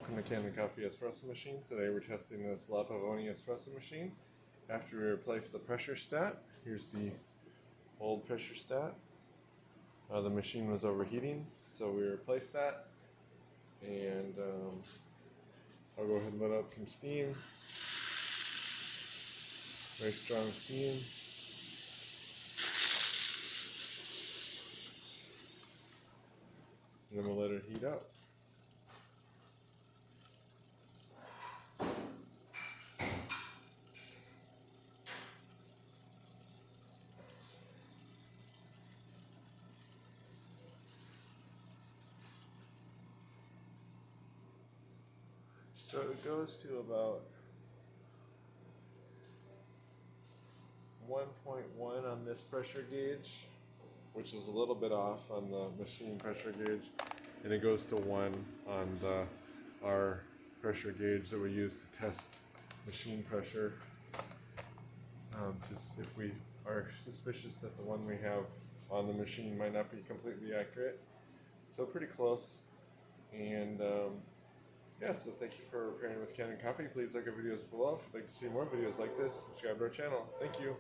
Welcome to Kanen Coffee Espresso machines. Today we're testing this Pavoni espresso machine. After we replaced the pressure stat, here's the old pressure stat. The machine was overheating, so we replaced that. And I'll go ahead and let out some steam. Very strong steam. And then we'll let it heat up. So it goes to about 1.1 on this pressure gauge, which is a little bit off on the machine pressure gauge, and it goes to 1 on our pressure gauge that we use to test machine pressure. Just if we are suspicious that the one we have on the machine might not be completely accurate. So pretty close. And yeah, so thank you for pairing with Kanen Coffee. Please like our videos below. If you'd like to see more videos like this, subscribe to our channel. Thank you.